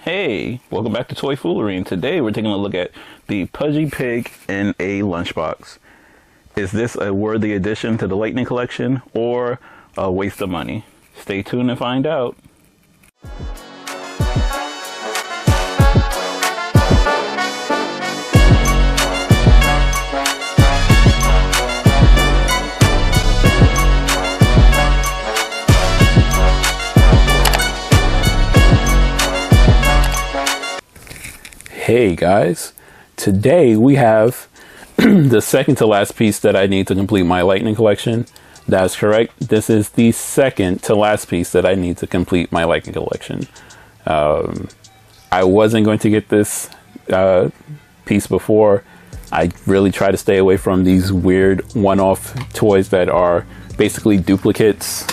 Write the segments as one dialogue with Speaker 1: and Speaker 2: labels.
Speaker 1: Hey, welcome back to Toy Foolery, and today we're taking a look at the Pudgy Pig in a lunchbox. Is this a worthy addition to the Lightning Collection or a waste of money? Stay tuned and find out. Hey guys, today we have the second to last piece that I need to complete my Lightning Collection. That's correct. This is the second to last piece that I need to complete my Lightning Collection. I wasn't going to get this piece before. I really try to stay away from these weird one-off toys that are basically duplicates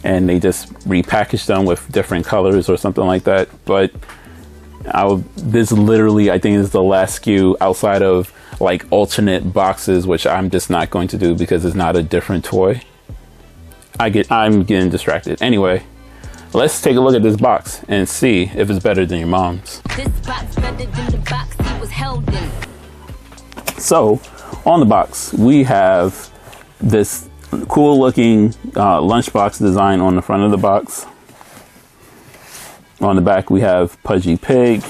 Speaker 1: and they just repackage them with different colors or something like that. But this literally, I think, is the last SKU outside of like alternate boxes, which I'm just not going to do because it's not a different toy. I'm getting distracted. Anyway, let's take a look at this box and see if it's better than your mom's. This box better than the box he was held in. So, on the box, we have this cool looking lunchbox design on the front of the box. On the back we have Pudgy Pig,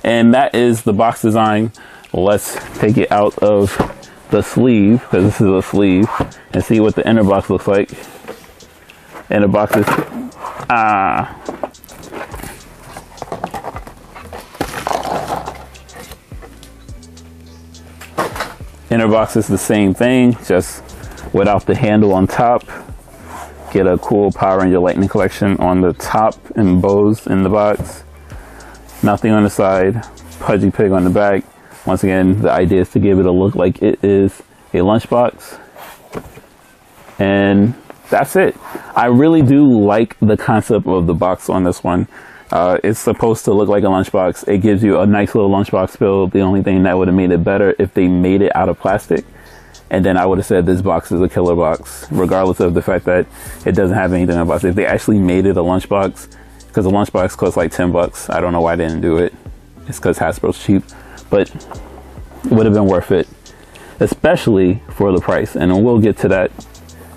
Speaker 1: and that is the box design. Let's take it out of the sleeve, because this is a sleeve, and see what the inner box looks like. And the box is inner box is the same thing, just without the handle on top. Get a cool Power Ranger Lightning Collection on the top, embossed in the box. Nothing on the side. Pudgy Pig on the back. Once again, the idea is to give it a look like it is a lunchbox. And that's it. I really do like the concept of the box on this one. It's supposed to look like a lunchbox. It gives you a nice little lunchbox feel. The only thing that would have made it better if they made it out of plastic. And then I would have said this box is a killer box, regardless of the fact that it doesn't have anything in the box. If they actually made it a lunchbox, because a lunchbox costs like 10 bucks. I don't know why they didn't do it. It's because Hasbro's cheap, but it would have been worth it, especially for the price. And we'll get to that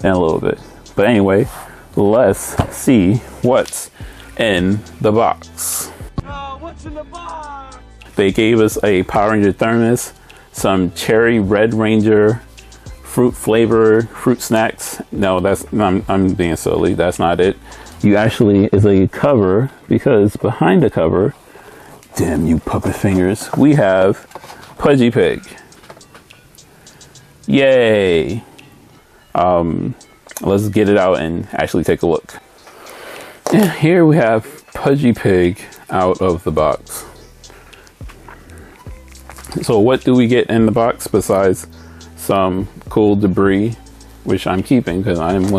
Speaker 1: in a little bit. But anyway, let's see what's in the box. What's in the box? They gave us a Power Ranger thermos, some Cherry Red Ranger fruit flavor fruit snacks. No, I'm being silly. That's not it. You actually is a cover, because behind the cover, damn you puppet fingers, we have Pudgy Pig. Yay. Let's get it out and actually take a look. And here we have Pudgy Pig out of the box. So what do we get in the box besides some cool debris, which I'm keeping because I'm an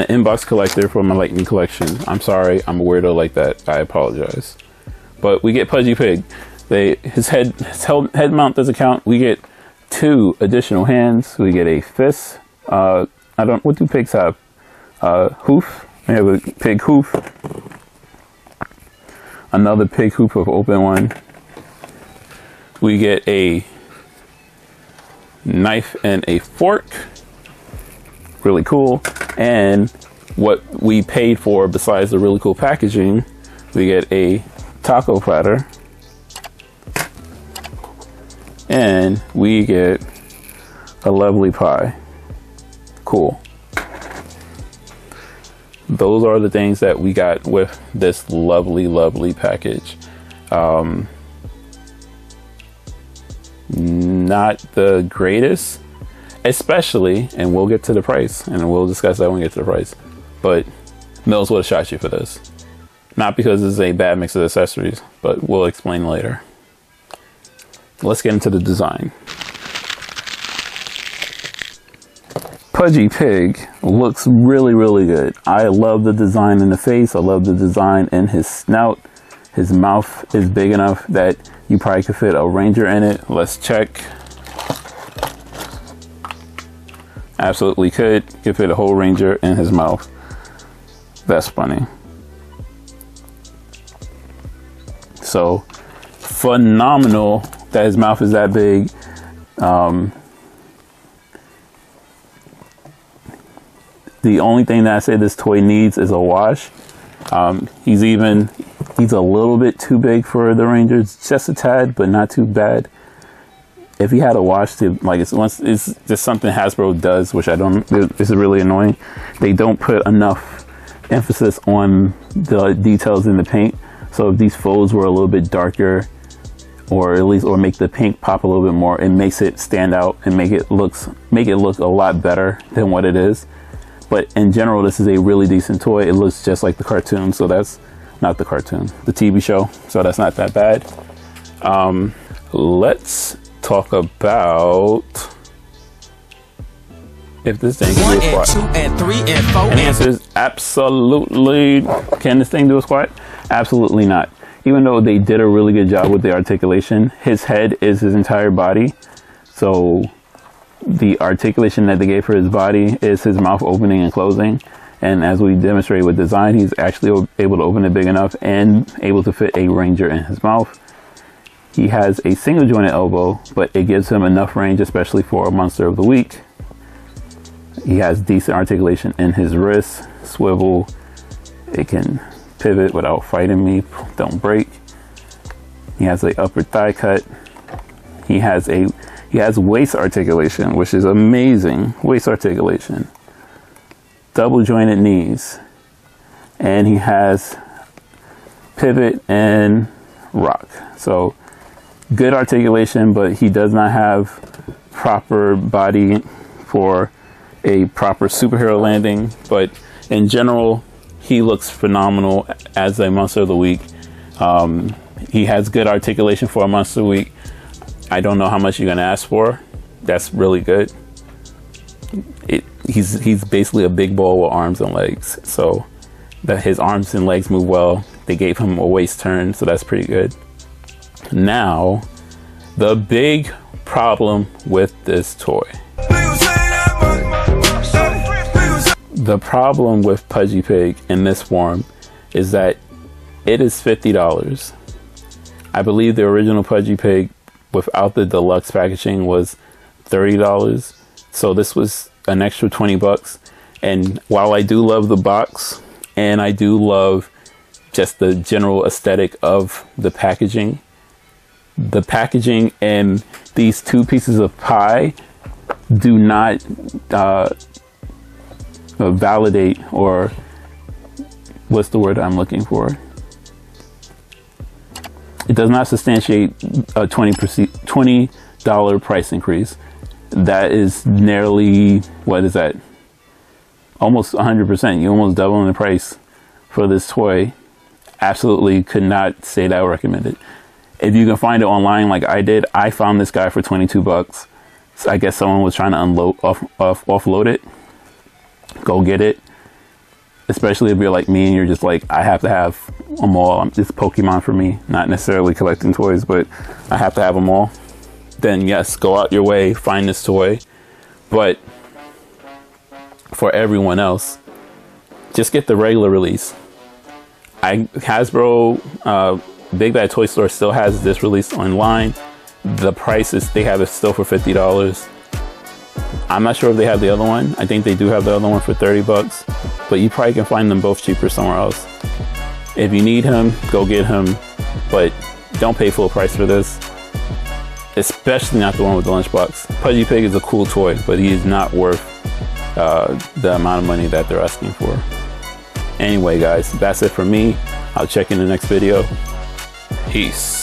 Speaker 1: inbox collector for my Lightning Collection. I'm sorry, I'm a weirdo like that. I apologize. But we get Pudgy Pig. His head mount doesn't count. We get 2 additional hands. We get a fist. What do pigs have? Hoof. We have a pig hoof. Another pig hoof of open one. We get a knife and a fork. Really cool. And what we paid for, besides the really cool packaging, we get a taco platter. And we get a lovely pie. Cool. Those are the things that we got with this lovely, lovely package. Not the greatest, especially, and we'll get to the price, and we'll discuss that when we get to the price, but Mills would have shot you for this. Not because this is a bad mix of accessories, but we'll explain later. Let's get into the design. Pudgy Pig looks really, really good. I love the design in the face. I love the design in his snout. His mouth is big enough that you probably could fit a Ranger in it. Let's check. Absolutely could fit a whole Ranger in his mouth. That's funny. So phenomenal that his mouth is that big. The only thing that I say this toy needs is a wash. He's a little bit too big for the Rangers, just a tad, but not too bad. If he had a wash, to like, it's just something Hasbro does, which I don't. This is really annoying. They don't put enough emphasis on the details in the paint. So if these folds were a little bit darker, or make the pink pop a little bit more, it makes it stand out and make it look a lot better than what it is. But in general, this is a really decent toy. It looks just like the cartoon, so that's not the cartoon, the TV show, so that's not that bad. Let's talk about if this thing can do a squat. 1 and 2 and 3 and 4. And the answer is absolutely. Can this thing do a squat? Absolutely not. Even though they did a really good job with the articulation, his head is his entire body. So the articulation that they gave for his body is his mouth opening and closing. And as we demonstrate with design, he's actually able to open it big enough and able to fit a Ranger in his mouth. He has a single jointed elbow, but it gives him enough range, especially for a Monster of the Week. He has decent articulation in his wrist, swivel. It can pivot without fighting me, don't break. He has an upper thigh cut. He has waist articulation, which is amazing. Waist articulation. Double jointed knees. And he has pivot and rock. So good articulation, but he does not have proper body for a proper superhero landing. But in general, he looks phenomenal as a Monster of the Week. He has good articulation for a Monster of the Week. I don't know how much you're gonna ask for. That's really good. He's basically a big ball with arms and legs. So that his arms and legs move well. They gave him a waist turn, so that's pretty good. Now, the big problem with this toy. The problem with Pudgy Pig in this form is that it is $50. I believe the original Pudgy Pig without the deluxe packaging was $30. So this was an extra 20 bucks. And while I do love the box and I do love just the general aesthetic of the packaging and these two pieces of pie do not validate, or what's the word I'm looking for? It does not substantiate a $20 price increase. That is nearly, what is that? Almost 100%. You almost doubling the price for this toy. Absolutely could not say that I would recommend it. If you can find it online like I did, I found this guy for 22 bucks. So I guess someone was trying to offload it. Go get it. Especially if you're like me and you're just like, I have to have them all. It's Pokemon for me, not necessarily collecting toys, but I have to have them all. Then yes, go out your way, find this toy. But for everyone else, just get the regular release. Hasbro, Big Bad Toy Store still has this release online. The price is, they have it still for $50. I'm not sure if they have the other one. I think they do have the other one for 30 bucks, but you probably can find them both cheaper somewhere else. If you need him, go get him, but don't pay full price for this. Especially not the one with the lunchbox. Pudgy Pig is a cool toy, but he is not worth the amount of money that they're asking for. Anyway, guys, that's it for me. I'll check in the next video. Peace.